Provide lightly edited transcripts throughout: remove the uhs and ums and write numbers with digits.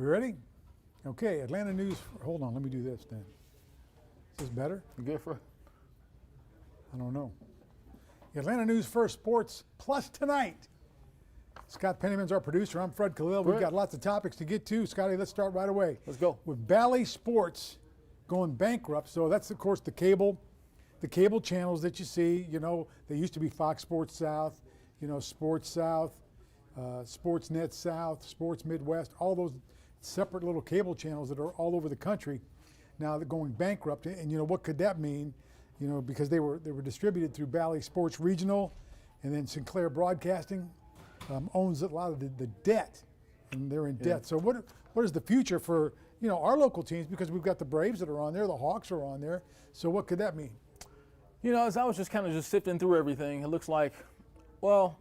We ready? Okay, Atlanta News. Hold on, let me do this then. Is this better? You good for? I don't know. Atlanta News First Sports Plus tonight. Scott Penniman's our producer. I'm Fred Khalil. We've got lots of topics to get to. Scotty, let's start right away. Let's go. With Bally Sports going bankrupt. So that's, of course, the cable channels that you see. You know, they used to be Fox Sports South, you know, Sports South, Sportsnet South, Sports Midwest, all those separate little cable channels that are all over the country. Now they're going bankrupt. And, you know, what could that mean? You know, because they were distributed through Bally Sports Regional, and then Sinclair Broadcasting owns a lot of the debt, and they're in debt. So what is the future for, you know, our local teams? Because we've got the Braves that are on there, the Hawks are on there. So what could that mean? You know, as I was just kind of sifting through everything, it looks like for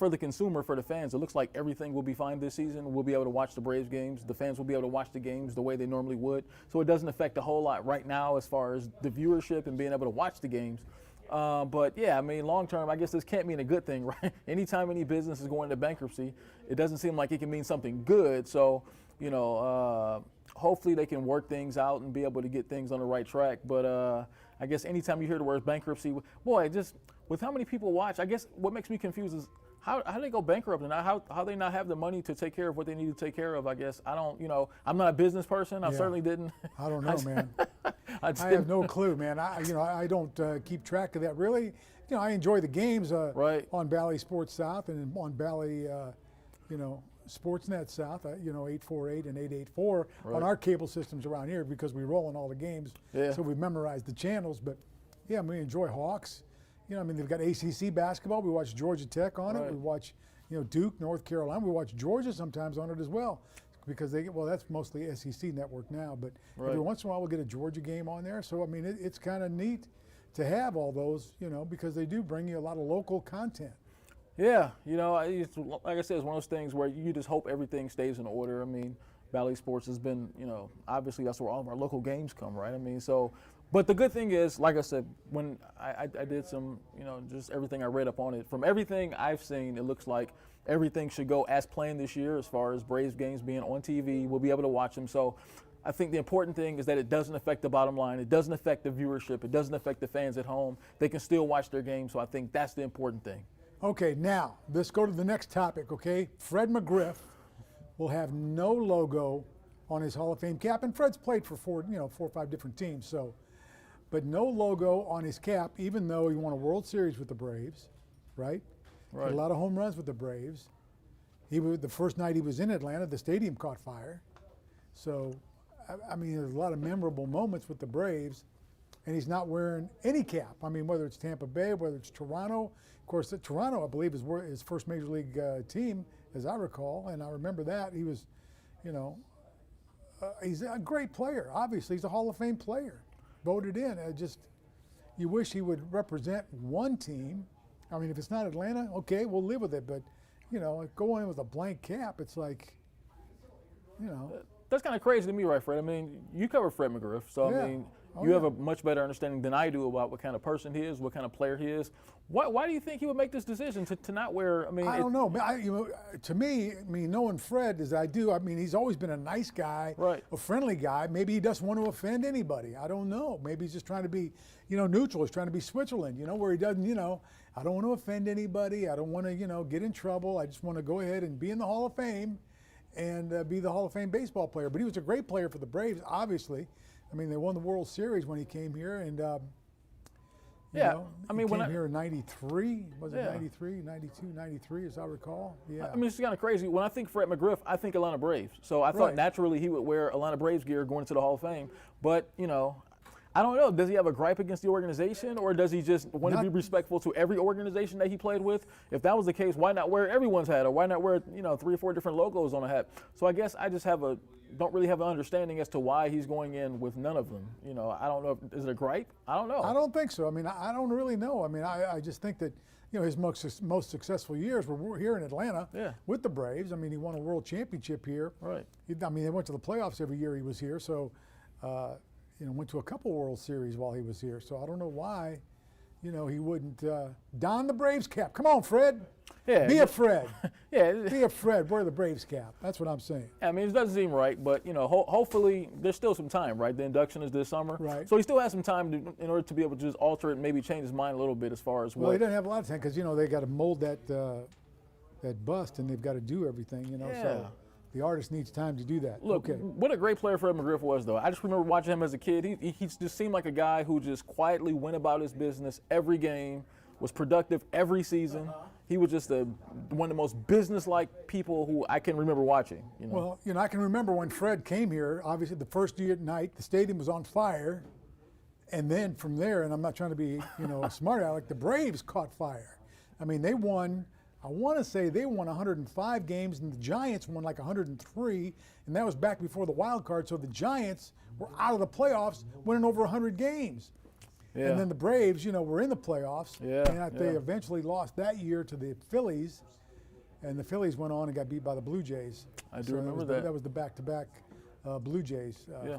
the consumer, for the fans, it looks like everything will be fine this season. We'll be able to watch the Braves games. The fans will be able to watch the games the way they normally would. So it doesn't affect a whole lot right now as far as the viewership and being able to watch the games. But yeah, I mean, long term, I guess this can't mean a good thing, right? Anytime any business is going into bankruptcy, it doesn't seem like it can mean something good. So, you know, hopefully they can work things out and be able to get things on the right track. But I guess anytime you hear the word bankruptcy, boy, just with how many people watch, I guess what makes me confused is how do they go bankrupt and how they not have the money to take care of what they need to take care of. I guess I don't, you know, I'm not a business person. I certainly didn't. I don't know, man. I have no clue, man. I don't keep track of that really. You know, I enjoy the games on Bally Sports South and on Bally, you know, Sportsnet South. You know, 848 and 884 on our cable systems around here because we roll on all the games. Yeah. So we memorized the channels. But yeah, we enjoy Hawks. You know, I mean, they've got ACC basketball. We watch Georgia Tech on it. We watch, you know, Duke, North Carolina. We watch Georgia sometimes on it as well, because that's mostly SEC network now. But every once in a while we'll get a Georgia game on there. So I mean, it's kind of neat to have all those, you know, because they do bring you a lot of local content. Yeah, you know, like I said, it's one of those things where you just hope everything stays in order. I mean, Bally Sports has been, you know, obviously that's where all of our local games come, right? I mean, so. But the good thing is, like I said, when I did some, you know, just everything I read up on it, from everything I've seen, it looks like everything should go as planned this year as far as Braves games being on TV. We'll be able to watch them. So I think the important thing is that it doesn't affect the bottom line. It doesn't affect the viewership. It doesn't affect the fans at home. They can still watch their games. So I think that's the important thing. Okay, now let's go to the next topic, okay? Fred McGriff will have no logo on his Hall of Fame cap. And Fred's played for four or five different teams, so. But no logo on his cap, even though he won a World Series with the Braves, right? Had a lot of home runs with the Braves. The first night he was in Atlanta, the stadium caught fire. So, I mean, there's a lot of memorable moments with the Braves, and he's not wearing any cap. I mean, whether it's Tampa Bay, whether it's Toronto. Of course, Toronto, I believe, is his first Major League team, as I recall, and I remember that. He was, you know, he's a great player. Obviously, he's a Hall of Fame player. Voted in. You wish he would represent one team. I mean, if it's not Atlanta, okay, we'll live with it. But, you know, going in with a blank cap, it's like, you know. That's kind of crazy to me, right, Fred? I mean, you cover Fred McGriff, so I mean, you have a much better understanding than I do about what kind of person he is, what kind of player he is. Why do you think he would make this decision to not wear? I mean, I don't know. To me, I mean, knowing Fred as I do, I mean, he's always been a nice guy, a friendly guy. Maybe he doesn't want to offend anybody. I don't know. Maybe he's just trying to be, you know, neutral. He's trying to be Switzerland, you know, where he doesn't, you know, I don't want to offend anybody. I don't want to, you know, get in trouble. I just want to go ahead and be in the Hall of Fame and be the Hall of Fame baseball player. But he was a great player for the Braves, obviously. I mean, they won the World Series when he came here, and you know, I mean, he came here in '93. Was it '93, '92, '93, as I recall? Yeah. I mean, it's kind of crazy. When I think Fred McGriff, I think Atlanta Braves. So I thought naturally he would wear Atlanta Braves gear going into the Hall of Fame. But you know, I don't know. Does he have a gripe against the organization, or does he just want to be respectful to every organization that he played with? If that was the case, why not wear everyone's hat, or why not wear, you know, 3 or 4 different logos on a hat? So I guess I just don't really have an understanding as to why he's going in with none of them. You know, I don't know. Is it a gripe? I don't know. I don't think so. I mean, I don't really know. I mean, I just think that, you know, his most successul years were here in Atlanta with the Braves. I mean, he won a world championship here. Right. I mean, they went to the playoffs every year he was here. So, you know, went to a couple World Series while he was here. So I don't know why, you know, he wouldn't don the Braves cap. Come on, Fred. Yeah, Be a Fred. yeah. Be a Fred. Wear the Braves cap. That's what I'm saying. I mean, it doesn't seem right, but hopefully there's still some time, right? The induction is this summer, Right. So he still has some time in order to be able to just alter it and maybe change his mind a little bit as far as Well, he doesn't have a lot of time because they got to mold that bust and they've got to do everything. Yeah. So the artist needs time to do that. Look, okay. what a great player Fred McGriff was, though. I just remember watching him as a kid. He just seemed like a guy who just quietly went about his business every game, was productive every season. He was just one of the most business-like people who I can remember watching. Well, I can remember when Fred came here. Obviously, the first year at night, the stadium was on fire, and then from there, and I'm not trying to be, a smart aleck, the Braves caught fire. I mean, they won. I want to say they won 105 games, and the Giants won like 103, and that was back before the wild card. So the Giants were out of the playoffs, winning over 100 games. Yeah. And then the Braves, were in the playoffs. Yeah, And they eventually lost that year to the Phillies. And the Phillies went on and got beat by the Blue Jays. I do remember that. That was the back-to-back Blue Jays. Yeah.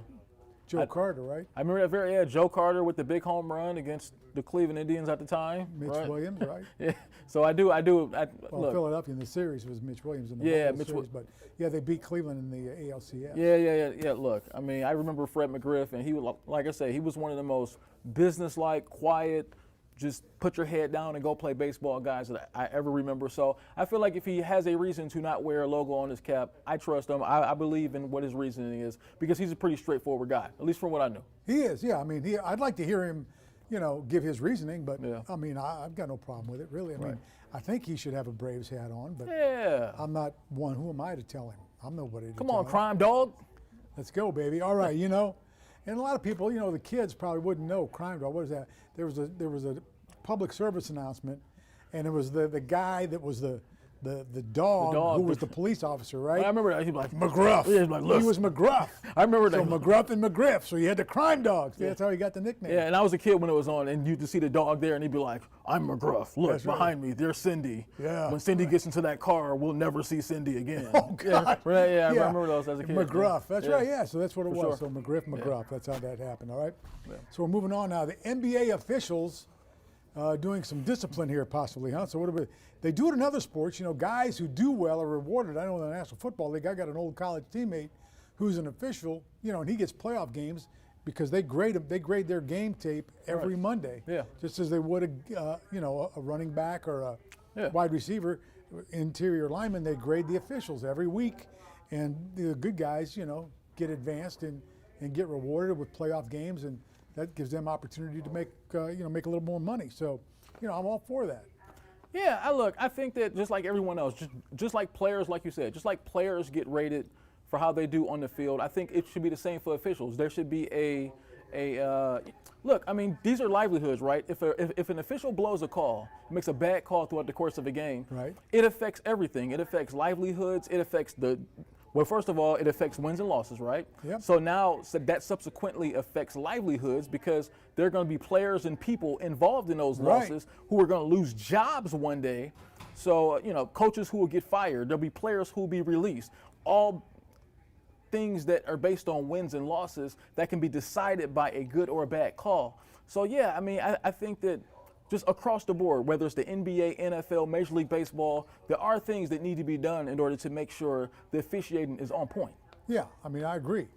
Joe Carter, right? I remember that Joe Carter with the big home run against the Cleveland Indians at the time. Mitch right? Williams, right? Yeah. So I do. Well, Look. Philadelphia in the series was Mitch Williams in the World Series, but they beat Cleveland in the ALCS. Yeah. Look, I mean, I remember Fred McGriff, and he was, like I say, he was one of the most business-like, quiet, just put your head down and go play baseball guys that I ever remember. So I feel like if he has a reason to not wear a logo on his cap, I trust him. I believe in what his reasoning is because he's a pretty straightforward guy, at least from what I knew. He is, yeah. I mean, I'd like to hear him, give his reasoning, but Yeah. I mean, I've got no problem with it, really. I mean, I think he should have a Braves hat on, but Yeah. I'm not one. Who am I to tell him? I'm nobody to Come tell on, him. crime dog. Let's go, baby. All right, and a lot of people, the kids probably wouldn't know crime dog. What is that? There was a public service announcement, and it was the guy that was the dog who was the police officer, right? I remember that. He was like, McGruff. Yeah, he was like, "Look." He was McGruff. I remember that. So McGruff and McGriff. So you had the crime dogs. That's how he got the nickname. Yeah, and I was a kid when it was on, and you'd see the dog there, and he'd be like, "I'm McGruff. Look, That's right. behind me, there's Cindy. Yeah. When Cindy gets into that car, we'll never see Cindy again." Oh, God. Yeah, I remember those as a kid. McGruff. That's right, yeah. So that's what it For was. sure. So McGruff. That's how that happened, all right? Yeah. So we're moving on now. The NBA officials doing some discipline here possibly, huh? So they do it in other sports. Guys who do well are rewarded. I know in the National Football League, I got an old college teammate who's an official, and he gets playoff games because they grade their game tape every Monday. Yeah. Just as they would a running back or a wide receiver, interior lineman, they grade the officials every week. And the good guys, get advanced and get rewarded with playoff games, and that gives them opportunity to make make a little more money. So, I'm all for that. Yeah, I think that just like everyone else, just like players, like you said, just like players get rated for how they do on the field, I think it should be the same for officials. There should be look, I mean, these are livelihoods, right? If an official blows a call, makes a bad call throughout the course of a game, right, it affects everything. It affects livelihoods. It affects well, first of all, it affects wins and losses, right? Yep. So now that subsequently affects livelihoods because there are going to be players and people involved in those losses who are going to lose jobs one day. So, coaches who will get fired, there'll be players who will be released. All things that are based on wins and losses that can be decided by a good or a bad call. So, yeah, I mean, I think that just across the board, whether it's the NBA, NFL, Major League Baseball, there are things that need to be done in order to make sure the officiating is on point. Yeah, I mean, I agree.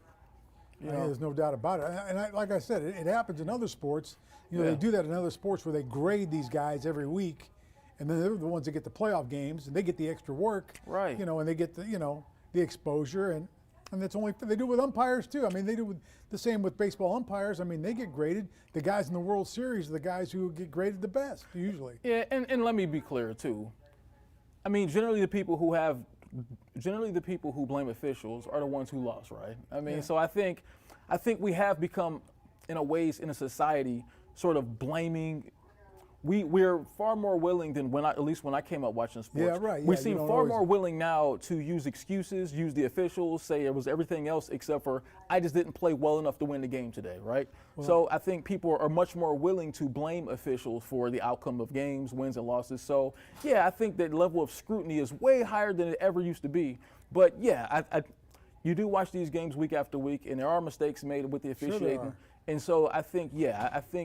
There's no doubt about it. And like I said, it happens in other sports. They do that in other sports where they grade these guys every week, and then they're the ones that get the playoff games, and they get the extra work. Right. And they get the exposure, and that's only they do it with umpires too. I mean, they do the same with baseball umpires. I mean, they get graded. The guys in the World Series are the guys who get graded the best usually. Yeah, and let me be clear too. I mean, generally the people who blame officials are the ones who lost, right? I mean, so I think we have become, in a ways, in a society, sort of blaming. We're far more willing than at least when I came up watching sports. Yeah, right. We seem far more willing now to use excuses, use the officials, say it was everything else except for I just didn't play well enough to win the game today, right? Well, so I think people are much more willing to blame officials for the outcome of games, wins and losses. So yeah, I think that level of scrutiny is way higher than it ever used to be. But yeah, you do watch these games week after week, and there are mistakes made with the officiating. Sure. And so I think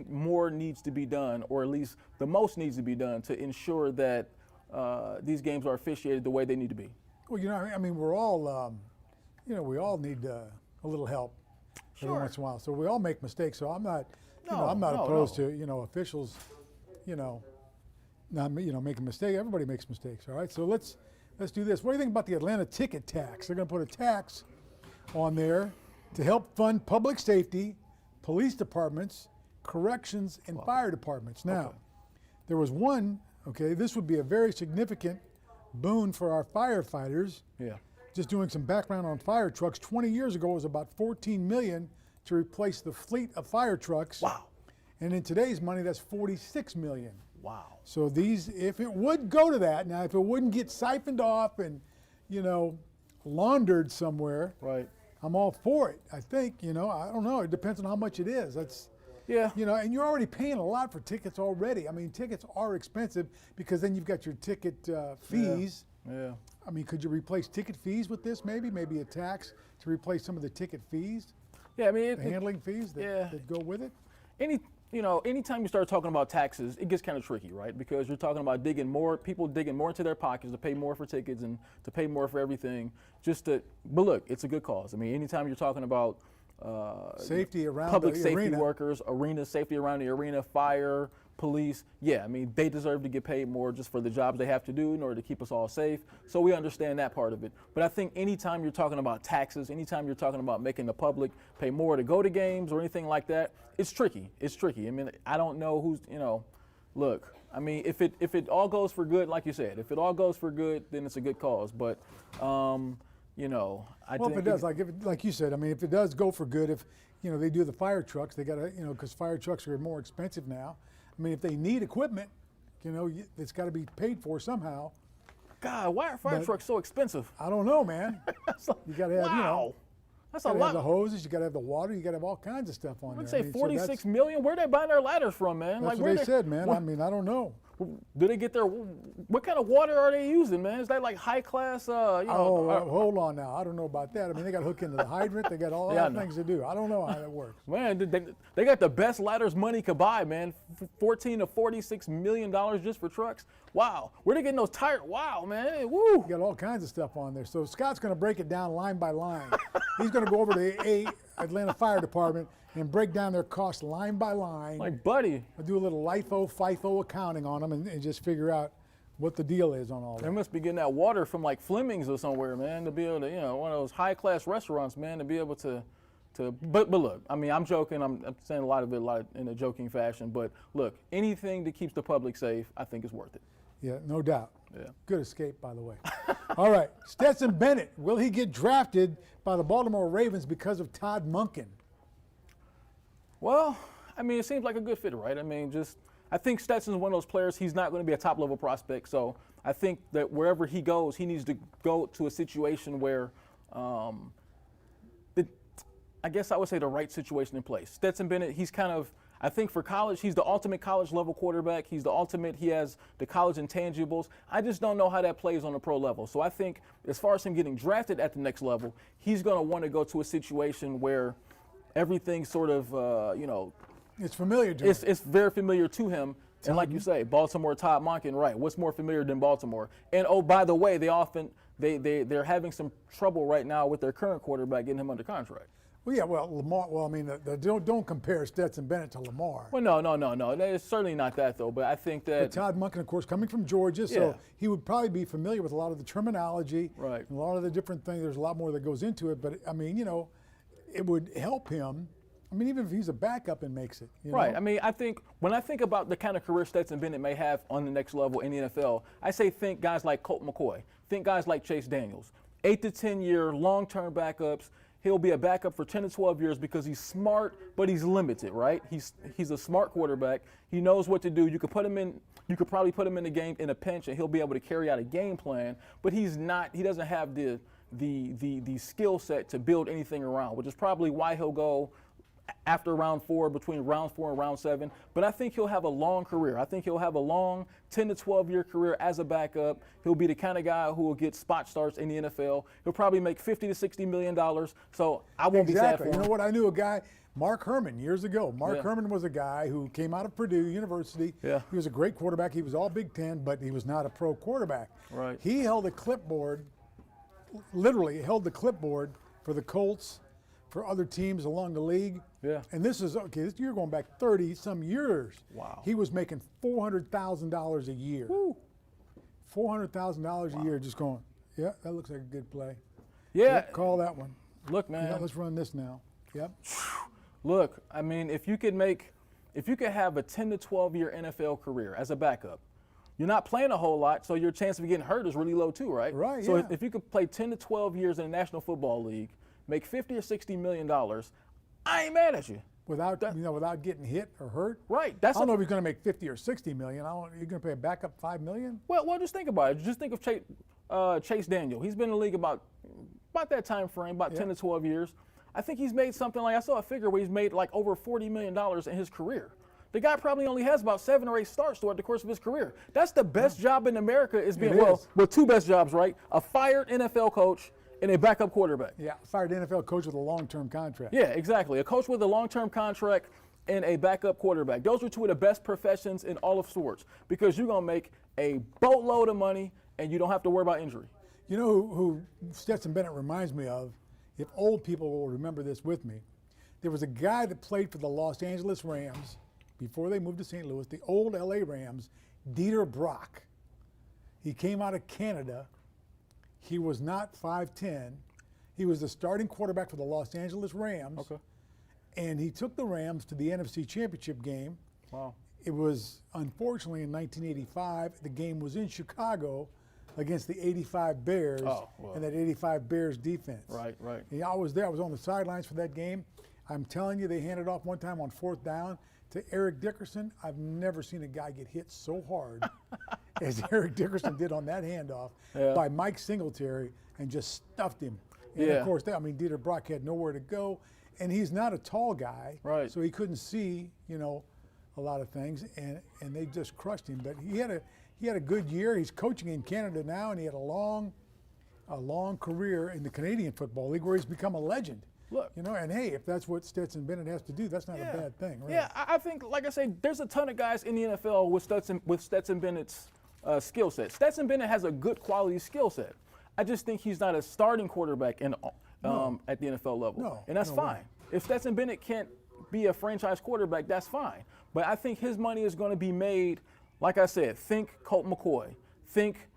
more needs to be done, or at least the most needs to be done to ensure that these games are officiated the way they need to be. Well, I mean, we're all, we all need a little help every Sure. once in a while. So we all make mistakes. So I'm not, No, I'm not no, opposed no. to, officials, not, making mistakes. Everybody makes mistakes. All right. So let's do this. What do you think about the Atlanta ticket tax? They're going to put a tax on there to help fund public safety, police departments, corrections, and fire departments. Now, there was one. Okay, this would be a very significant boon for our firefighters. Yeah. Just doing some background on fire trucks. 20 years ago, it was about $14 million to replace the fleet of fire trucks. Wow. And in today's money, that's $46 million. Wow. So these, if it would go to that, now if it wouldn't get siphoned off and, laundered somewhere, Right. I'm all for it. I think, I don't know. It depends on how much it is. That's, Yeah. and you're already paying a lot for tickets already. I mean, tickets are expensive because then you've got your ticket fees. Yeah. I mean, could you replace ticket fees with this maybe? Maybe a tax to replace some of the ticket fees, Yeah. I mean, the handling fees that go with it? Anytime you start talking about taxes, it gets kind of tricky, right? Because you're talking about people digging more into their pockets to pay more for tickets and to pay more for everything. But look, it's a good cause. I mean, anytime you're talking about Safety around public the safety arena. workers, safety around the arena, fire, police, yeah, I mean, they deserve to get paid more just for the jobs they have to do in order to keep us all safe. So we understand that part of it. But I think anytime you're talking about taxes, anytime you're talking about making the public pay more to go to games or anything like that, it's tricky. It's tricky. I mean, I don't know who's, look, I mean, if it all goes for good, like you said, if it all goes for good, then it's a good cause. But, I think If it does, like you said, I mean, if it does go for good, if they do the fire trucks, they got to, because fire trucks are more expensive now. I mean, if they need equipment, it's got to be paid for somehow. God, why are fire But- trucks so expensive? I don't know, man. You got to have, Wow. That's a you got to have the lot. hoses, you got to have the water, you got to have all kinds of stuff on there. I'd I say mean, so 46 million. Where they buying their ladders from, man? That's where what they said, man. I mean, I don't know. Do they get their? What kind of water are they using, man? Is that like high class? Hold on now. I don't know about that. I mean, they got to hook into the hydrant. They got all Yeah, I other know. things to do. I don't know how that works. Man, they got the best ladders money could buy, man. 14 to 46 million dollars just for trucks. Wow, where they getting those tires? Wow, man, woo. You got all kinds of stuff on there. So Scott's going to break it down line by line. He's going to go over to the Atlanta Fire Department and break down their costs line by line. Like, buddy, I'll do a little LIFO, FIFO accounting on them and just figure out what the deal is on all they that. must be getting that water from like Fleming's or somewhere, man, to be able to, one of those high class restaurants, man, to be able to. But look, I mean, I'm joking. I'm saying a lot of it in a joking fashion. But look, anything that keeps the public safe, I think is worth it. Yeah, no doubt. Yeah. Good escape, by the way. All right, Stetson Bennett. Will he get drafted by the Baltimore Ravens because of Todd Monken? Well, I mean, it seems like a good fit, right? I mean, I think Stetson's one of those players, he's not going to be a top level prospect. So I think that wherever he goes, he needs to go to a situation where, I guess I would say the right situation in place. Stetson Bennett, he's kind of, I think for college, he's the ultimate college level quarterback. He's the ultimate, he has the college intangibles. I just don't know how that plays on the pro level. So I think as far as him getting drafted at the next level, he's going to want to go to a situation where everything sort of, It's familiar to him. it's very familiar to him. And like you say, Baltimore, Todd Monken, right? What's more familiar than Baltimore? And oh, by the way, they're having some trouble right now with their current quarterback getting him under contract. Well, yeah, Lamar. Well, I mean, don't compare Stetson Bennett to Lamar. Well, no. It's certainly not that though. But I think that But Todd Monken, of course, coming from Georgia, so Yeah. he would probably be familiar with a lot of the terminology, Right. and a lot of the different things. There's a lot more that goes into it, but I mean, it would help him. I mean, even if he's a backup and makes it, Right. I mean, I think when I think about the kind of career Stetson Bennett may have on the next level in the NFL, I say think guys like Colt McCoy, think guys like Chase Daniels, 8 to 10 year long-term backups. He'll be a backup for 10 to 12 years because he's smart, but he's limited, right? He's a smart quarterback. He knows what to do. You could probably put him in the game in a pinch, and he'll be able to carry out a game plan. But he doesn't have the skill set to build anything around, which is probably why he'll go after round 4, between round 4 and round 7. But I think he'll have a long career. I think he'll have a long 10 to 12-year career as a backup. He'll be the kind of guy who will get spot starts in the NFL. He'll probably make $50 to $60 million. So I won't be sad for him. You know what? I knew a guy, Mark Herman, years ago. Mark Yeah. Herman was a guy who came out of Purdue University. Yeah. He was a great quarterback. He was all Big Ten, but he was not a pro quarterback. Right. He held a clipboard, literally held the clipboard for the Colts, for other teams along the league. Yeah. And this is, okay, you're going back 30 some years. Wow. He was making $400,000 a year. Woo. $400,000 a year, just going, yeah, that looks like a good play. Yeah. Yep, call that one. Look, man. Yeah, let's run this now. Yep. Look, I mean, if you could have a 10 to 12-year NFL career as a backup, you're not playing a whole lot, so your chance of getting hurt is really low too, right? Right, So yeah. if you could play 10 to 12 years in the National Football League, make $50 or $60 million, I ain't mad at you. Without without getting hit or hurt. Right. I don't know if he's going to make 50 or 60 million. You're going to pay a backup $5 million? Well, just think about it. Just think of Chase Daniel. He's been in the league about that time frame, about 10 to 12 years. I think he's made something like, I saw a figure where he's made like over $40 million in his career. The guy probably only has about 7 or 8 starts throughout the course of his career. That's the best job in America is being, well, 2 best jobs, right? A fired NFL coach and a backup quarterback. Yeah, fired NFL coach with a long-term contract. Yeah, exactly. A coach with a long-term contract and a backup quarterback. Those are 2 of the best professions in all of sports because you're going to make a boatload of money and you don't have to worry about injury. You know who Stetson Bennett reminds me of, if old people will remember this with me, there was a guy that played for the Los Angeles Rams before they moved to St. Louis, the old LA Rams, Dieter Brock. He came out of Canada. He was not 5'10". He was the starting quarterback for the Los Angeles Rams. Okay. And he took the Rams to the NFC Championship game. Wow. It was, unfortunately, in 1985. The game was in Chicago against the 85 Bears and that 85 Bears defense. Right. And I was there. I was on the sidelines for that game. I'm telling you, they handed off one time on 4th down to Eric Dickerson. I've never seen a guy get hit so hard as Eric Dickerson did on that handoff by Mike Singletary and just stuffed him. And of course, Dieter Brock had nowhere to go, and he's not a tall guy, right? So he couldn't see, a lot of things, and they just crushed him. But he had a good year. He's coaching in Canada now, and he had a long career in the Canadian Football League where he's become a legend. Look, and hey, if that's what Stetson Bennett has to do, that's not a bad thing, right? Yeah, I think, like I say, there's a ton of guys in the NFL with Stetson Bennett's skill set. Stetson Bennett has a good quality skill set. I just think he's not a starting quarterback at the NFL level, and that's fine. If Stetson Bennett can't be a franchise quarterback, that's fine. But I think his money is going to be made, like I said, think Colt McCoy, think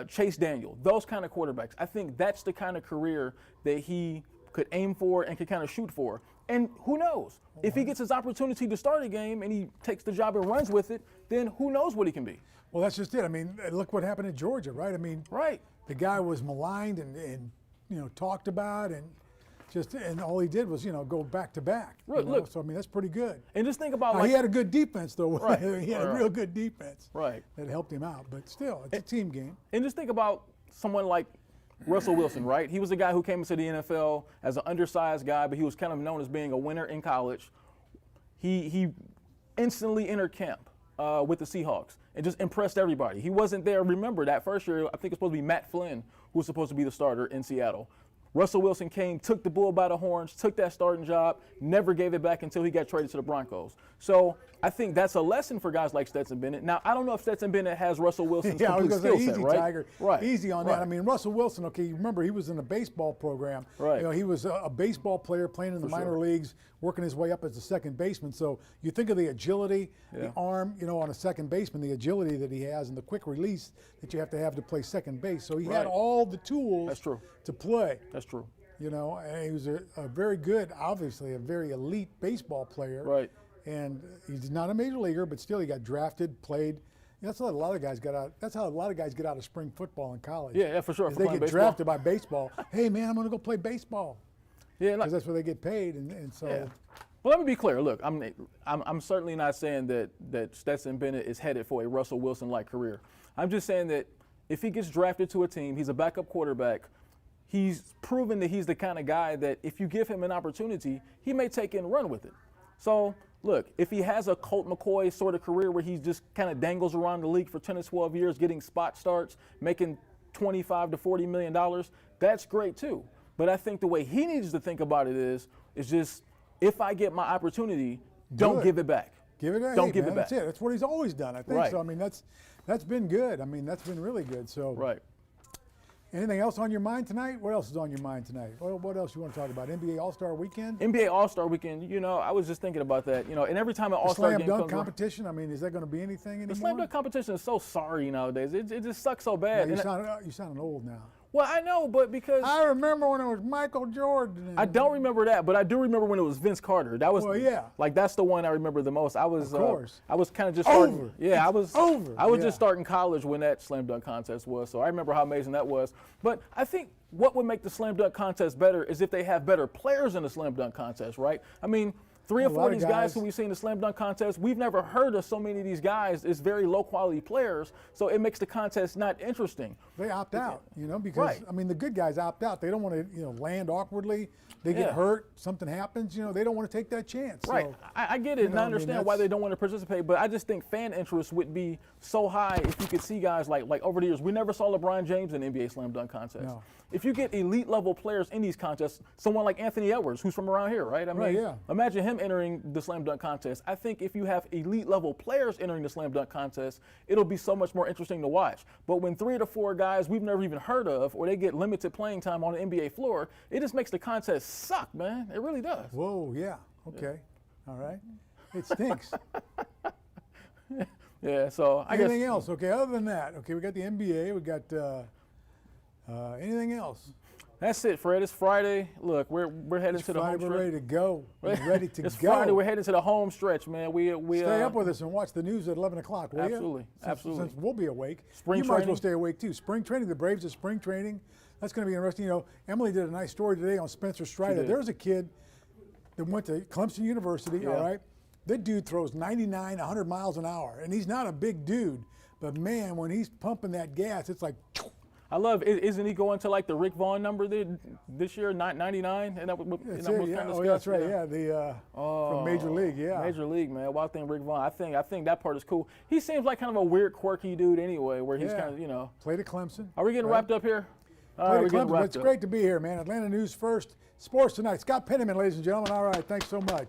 Chase Daniel, those kind of quarterbacks. I think that's the kind of career that he could aim for and could kind of shoot for. And who knows? If he gets his opportunity to start a game and he takes the job and runs with it, then who knows what he can be. Well, that's just it. Look what happened in Georgia, right? Right. The guy was maligned and talked about and all he did was, go back to back. Look. So, that's pretty good. And just think about he had a good defense, though. Right. He had a real good defense. Right. That helped him out. But still, it's a team game. And just think about someone like Russell Wilson, right? He was a guy who came into the NFL as an undersized guy, but he was kind of known as being a winner in college. He instantly entered camp with the Seahawks and just impressed everybody. He wasn't there. Remember, that first year, I think it's supposed to be Matt Flynn who was supposed to be the starter in Seattle. Russell Wilson came, took the bull by the horns, took that starting job, never gave it back until he got traded to the Broncos. So I think that's a lesson for guys like Stetson Bennett. Now, I don't know if Stetson Bennett has Russell Wilson's complete skill set, right? Tiger. Right. Easy on that. Russell Wilson, okay, remember he was in a baseball program. Right. He was a baseball player playing in the minor leagues, working his way up as a second baseman. So you think of the agility, the arm, on a second baseman, the agility that he has and the quick release that you have to play second base. So he had all the tools to play. That's true. And he was a very good, obviously a very elite baseball player. Right. And he's not a major leaguer, but still he got drafted, played. That's how a lot of guys got out. That's how a lot of guys get out of spring football in college. Yeah, for sure. They get drafted by baseball. Hey man, I'm going to go play baseball. Yeah, because that's where they get paid, and so. Yeah. Well, let me be clear. Look, I'm certainly not saying that Stetson Bennett is headed for a Russell Wilson-like career. I'm just saying that if he gets drafted to a team, he's a backup quarterback. he's proven that he's the kind of guy that if you give him an opportunity, he may take it and run with it. So, look, if he has a Colt McCoy sort of career where he just kind of dangles around the league for 10 to 12 years, getting spot starts, making $25 to $40 million, that's great too. But I think the way he needs to think about it is just, if I get my opportunity, don't give it back. Give it back. Don't give it back. That's it. That's what he's always done, I think. Right. So, I mean, that's been good. I mean, that's been really good. So, Right. anything else on your mind tonight? What else is on your mind tonight? What else you want to talk about? NBA All-Star Weekend? NBA All-Star Weekend, you know, I was just thinking about that. You know, and every time an The All-Star slam game dunk comes around, competition. I mean, is that going to be anything anymore? the slam dunk competition is so sorry nowadays. It just sucks so bad. Yeah, And you sounding old now. well, I know, but because I remember when it was Michael Jordan. I don't remember that, but I do remember when it was Vince Carter. That was, Well, yeah. like, that's the one I remember the most. I was, Of course. I was kind of just starting. Over. Yeah, I was over. I was Yeah. just starting college when that slam dunk contest was, so I remember how amazing that was. But I think what would make the slam dunk contest better is if they have better players in the slam dunk contest, right? I mean, three or A lot four of of these guys guys. who we've seen in the slam dunk contest, we've never heard of so many of these guys. It's very low quality players, so it makes the contest not interesting. They opt out, because Right. I mean the good guys opt out. They don't want to, land awkwardly. They get Yeah. hurt. Something happens. They don't want to take that chance. Right, So, I get it, and know, I I mean, understand why that's- they don't want to participate. But I just think fan interest would be so high if you could see guys like over the years. We never saw LeBron James in the NBA slam dunk contest. No. If you get elite level players in these contests, someone like Anthony Edwards, who's from around here, right? I mean, yeah. imagine him entering the slam dunk contest. I think if you have elite level players entering the slam dunk contest, it'll be so much more interesting to watch. But when 3 to 4 guys we've never even heard of, or they get limited playing time on the NBA floor, it just makes the contest suck, man. It really does. Whoa, yeah, okay, all right. It stinks. Yeah, so I guess. Anything else? Okay, other than that, okay, we got the NBA. We got anything else? That's it, Fred. It's Friday. Look, we're heading to the home Friday, we're stretch. ready to go. We're ready to It's go. Friday. We're heading to the home stretch, man. We Stay up with us and watch the news at 11 o'clock, will Absolutely, you? absolutely. Since we'll be awake. Spring you might as well training. stay awake, too. Spring training, the Braves are spring training. That's going to be interesting. Emily did a nice story today on Spencer Strider. did. There's a kid that went to Clemson University, Yeah. all right? That dude throws 99, 100 miles an hour, and he's not a big dude. But, man, when he's pumping that gas, it's like, I love. Isn't he going to like the Rick Vaughn number this year, 99? And that was that's kind it, of yeah. discussed. Oh, that's right, yeah, from Major League, yeah. Major League, man. Well, I think Rick Vaughn. I think that part is cool. He seems like kind of a weird, quirky dude anyway, where he's Yeah. kind of, Played at Clemson. Are we getting wrapped up here? All Played right, at we're getting Clemson, but wrapped it's up. great to be here, man. Atlanta News First, Sports Tonight. Scott Penniman, ladies and gentlemen. All right, thanks so much.